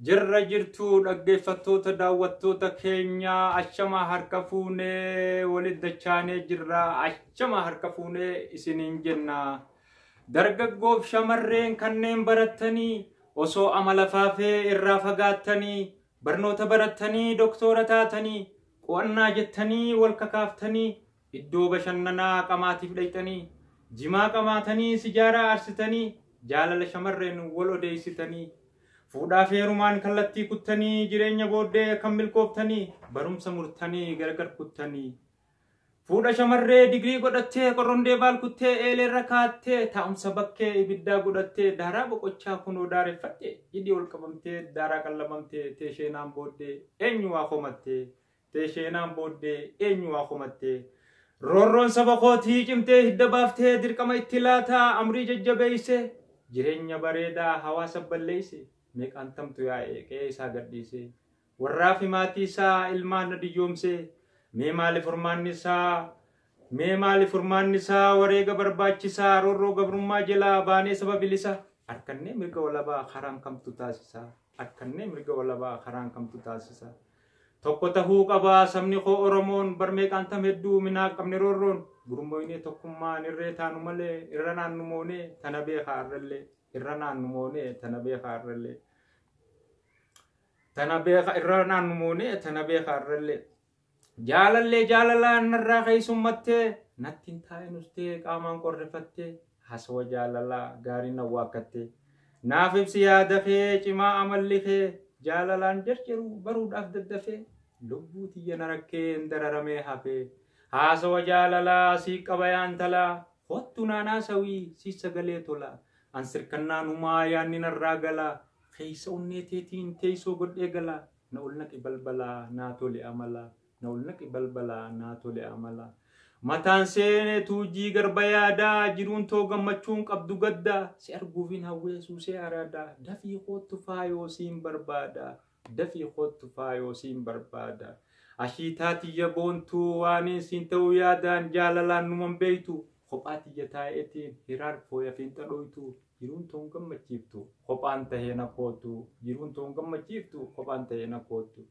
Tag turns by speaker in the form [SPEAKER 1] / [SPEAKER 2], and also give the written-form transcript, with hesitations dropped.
[SPEAKER 1] Jirra jirtuu dhaggeeffattoota daawwattoota keenya achama harka fuunee walitti dachaanee jirra achama harka fuunee isiniin jenna. Dargaggoof shamarreen kanneen barattanii osoo amala faafee irraa fagaattanii barnoota barattanii doktora taatanii qo'annaa jettanii wal kakaaftanii iddoo bashannanaa qamaatiif dhayxanii jimaa qamaatanii sijaaraa aarsitanii jaalala shamarreen wal odeessitanii fuudhaa fi heerumaan kallattii kuttanii jireenya booddee kan milkooftanii barumsa murtanii gargar kuttanii fuudha shamarree digrii godhattee qorrondee baal kuttee eelerra kaattee taa'umsa bakkee ibiddaa godhattee daaraa boqochaa kunoo daareffatte hidhii ol qabamtee daaraa qallamamtee teesheenaan booddee eenyu waa homattee teesheenaan booddee eenyu waa homattee roorroon saba kootii cimtee hidda baaftee dirqama itti laataa amrii jajjabeeyse jireenya bareedaa hawaasa balleeyse meeqaan tamtu yaa'ee qe'ee isaa gadhiise warraa fi maatii isaa ilmaan diyyoomse mee maali furmaanni isaa wareega barbaachisaa roorroo gabrummaa jalaa baanee saba bilisa harkannee mirga walabaa karaan kamtu taasisa harkannee mirga walabaa karaan kamtu taasisa tokko tahuu qabaa sabni koo oromoon barmeeqaan tam hedduu minaa qabne roorroon gurmoynee tokkummaan irree taanu malee irra naannu moonee tana beekaa irrallee irra naannu moonee tana beekaa irrallee tana beekaa irra naannu moonee tana beekaa irrallee jaalallee jaalalaan narraa keessummattee nattiin taa'een ustee qaamaan qorrefattee hasawa jaalalaa gaarii nawwaakkattee naaf ibsi yaada kee cimaa amalli kee jaalalaan jarjaru baruudhaaf daddafee lubbuu tiyya narakkeen dararamee hafee hasawa jaalalaa sii qabayaan talaa hottu naanaa sawii sii sagalee tola ansirkannaan humaa yaanni narraa galaa keessa unneeteetiin teessoo godhee galaa na ol naqi balbalaa naa tole amalaa na ol naqi balbalaa naa tole amalaa mataan seenee tuujii garba yaadaa jiruun too gammachuun qabdu gaddaa si arguufin hawwee suusee araadaa dafii kootu faayoo siin barbaada dafii kootu faayoo siin barbaada ashiitaa tiyya boontuu waaniin siin ta'uu yaadaan jaalalaan numan beeytu kophaa tiyya taa'eetiin hiraar fooya fiinxadhooytu jiruun toon gammachiiftu kophaan tahee na kootu jiruun toon gammachiiftu kophaan tahee na kootu